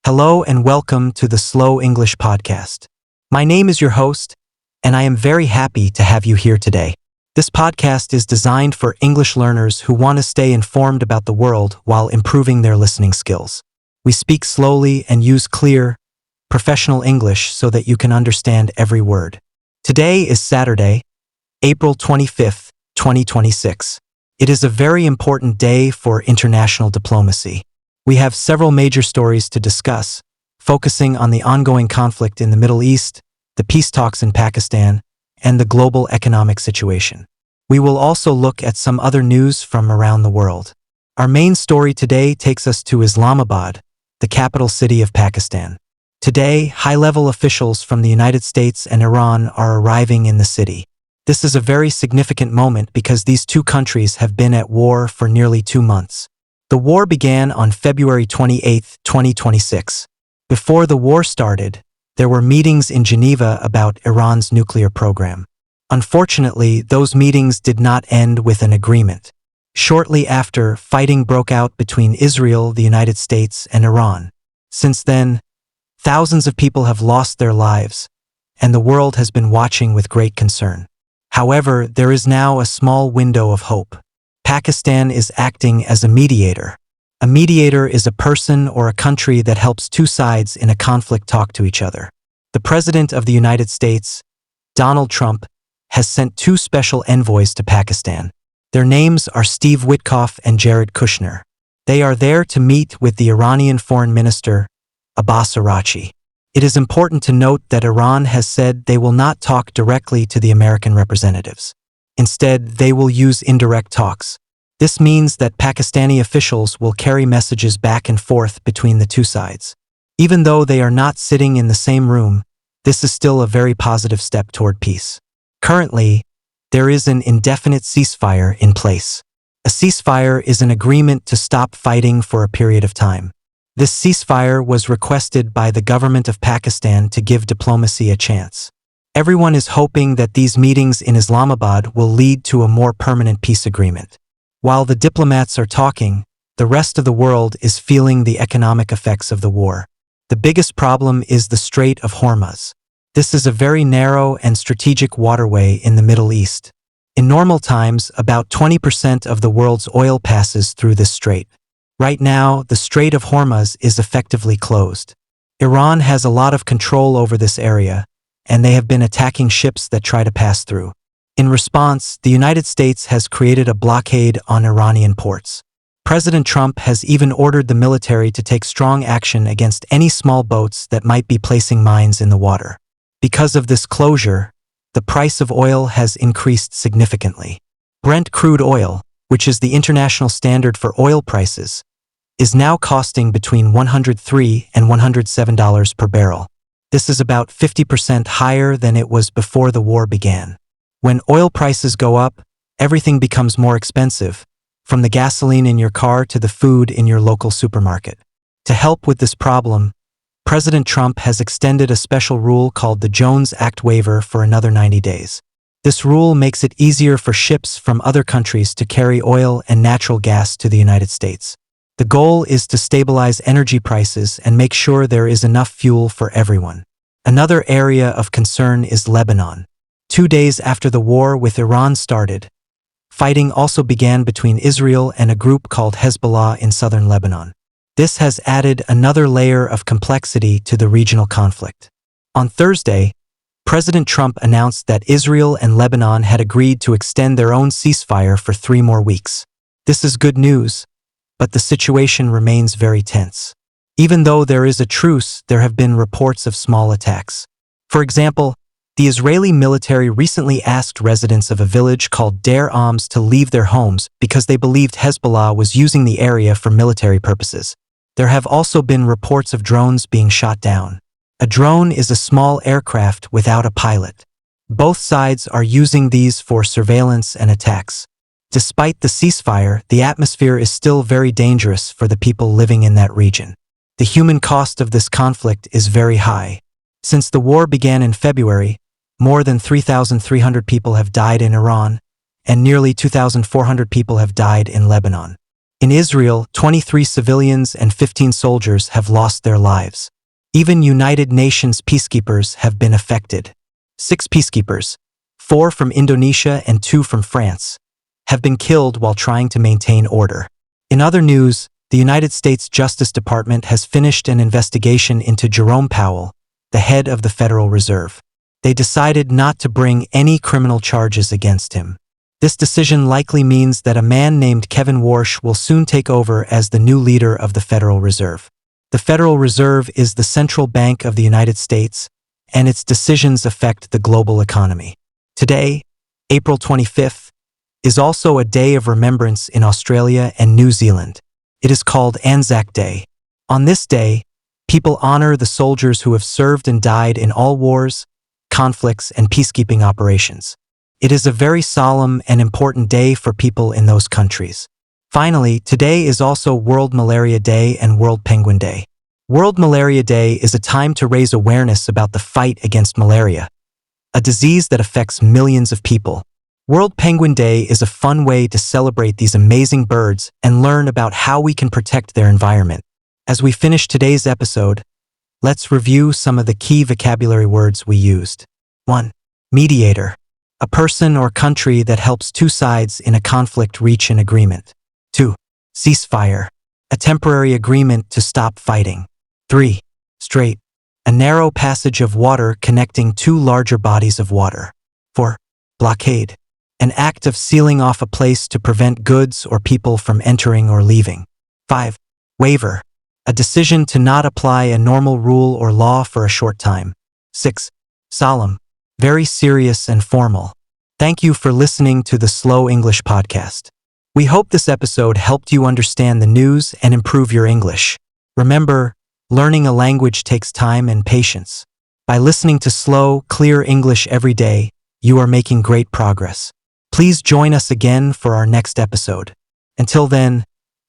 Hello and welcome to the Slow English Podcast. My name is your host, and I am very happy to have you here today. This podcast is designed for English learners who want to stay informed about the world while improving their listening skills. We speak slowly and use clear, professional English so that you can understand every word. Today is Saturday, April 25th, 2026. It is a very important day for international diplomacy. We have several major stories to discuss, focusing on the ongoing conflict in the Middle East, the peace talks in Pakistan, and the global economic situation. We will also look at some other news from around the world. Our main story today takes us to Islamabad, the capital city of Pakistan. Today, high-level officials from the United States and Iran are arriving in the city. This is a very significant moment because these two countries have been at war for nearly 2 months. The war began on February 28, 2026. Before the war started, there were meetings in Geneva about Iran's nuclear program. Unfortunately, those meetings did not end with an agreement. Shortly after, fighting broke out between Israel, the United States, and Iran. Since then, thousands of people have lost their lives, and the world has been watching with great concern. However, there is now a small window of hope. Pakistan is acting as a mediator. A mediator is a person or a country that helps two sides in a conflict talk to each other. The President of the United States, Donald Trump, has sent 2 special envoys to Pakistan. Their names are Steve Witkoff and Jared Kushner. They are there to meet with the Iranian Foreign Minister, Abbas Araghchi. It is important to note that Iran has said they will not talk directly to the American representatives. Instead, they will use indirect talks. This means that Pakistani officials will carry messages back and forth between the two sides. Even though they are not sitting in the same room, this is still a very positive step toward peace. Currently, there is an indefinite ceasefire in place. A ceasefire is an agreement to stop fighting for a period of time. This ceasefire was requested by the government of Pakistan to give diplomacy a chance. Everyone is hoping that these meetings in Islamabad will lead to a more permanent peace agreement. While the diplomats are talking, the rest of the world is feeling the economic effects of the war. The biggest problem is the Strait of Hormuz. This is a very narrow and strategic waterway in the Middle East. In normal times, about 20% of the world's oil passes through this strait. Right now, the Strait of Hormuz is effectively closed. Iran has a lot of control over this area, and they have been attacking ships that try to pass through. In response, the United States has created a blockade on Iranian ports. President Trump has even ordered the military to take strong action against any small boats that might be placing mines in the water. Because of this closure, the price of oil has increased significantly. Brent crude oil, which is the international standard for oil prices, is now costing between $103 and $107 per barrel. This is about 50% higher than it was before the war began. When oil prices go up, everything becomes more expensive, from the gasoline in your car to the food in your local supermarket. To help with this problem, President Trump has extended a special rule called the Jones Act waiver for another 90 days. This rule makes it easier for ships from other countries to carry oil and natural gas to the United States. The goal is to stabilize energy prices and make sure there is enough fuel for everyone. Another area of concern is Lebanon. 2 days after the war with Iran started, fighting also began between Israel and a group called Hezbollah in southern Lebanon. This has added another layer of complexity to the regional conflict. On Thursday, President Trump announced that Israel and Lebanon had agreed to extend their own ceasefire for 3 more weeks. This is good news, but the situation remains very tense. Even though there is a truce, there have been reports of small attacks. For example, the Israeli military recently asked residents of a village called Deir Ams to leave their homes because they believed Hezbollah was using the area for military purposes. There have also been reports of drones being shot down. A drone is a small aircraft without a pilot. Both sides are using these for surveillance and attacks. Despite the ceasefire, the atmosphere is still very dangerous for the people living in that region. The human cost of this conflict is very high. Since the war began in February, more than 3,300 people have died in Iran, and nearly 2,400 people have died in Lebanon. In Israel, 23 civilians and 15 soldiers have lost their lives. Even United Nations peacekeepers have been affected. 6 peacekeepers, 4 from Indonesia and 2 from France, have been killed while trying to maintain order. In other news, the United States Justice Department has finished an investigation into Jerome Powell, the head of the Federal Reserve. They decided not to bring any criminal charges against him. This decision likely means that a man named Kevin Warsh will soon take over as the new leader of the Federal Reserve. The Federal Reserve is the central bank of the United States, and its decisions affect the global economy. Today, April 25th, is also a day of remembrance in Australia and New Zealand. It is called Anzac Day. On this day, people honor the soldiers who have served and died in all wars, conflicts, and peacekeeping operations. It is a very solemn and important day for people in those countries. Finally, today is also World Malaria Day and World Penguin Day. World Malaria Day is a time to raise awareness about the fight against malaria, a disease that affects millions of people. World Penguin Day is a fun way to celebrate these amazing birds and learn about how we can protect their environment. As we finish today's episode, let's review some of the key vocabulary words we used. 1. Mediator. A person or country that helps two sides in a conflict reach an agreement. 2. Ceasefire. A temporary agreement to stop fighting. 3. Strait. A narrow passage of water connecting two larger bodies of water. 4. Blockade. An act of sealing off a place to prevent goods or people from entering or leaving. 5. Waiver. A decision to not apply a normal rule or law for a short time. 6. Solemn. Very serious and formal. Thank you for listening to the Slow English Podcast. We hope this episode helped you understand the news and improve your English. Remember, learning a language takes time and patience. By listening to slow, clear English every day, you are making great progress. Please join us again for our next episode. Until then,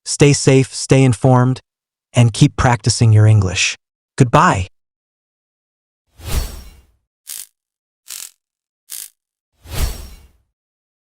stay safe, stay informed, and keep practicing your English. Goodbye.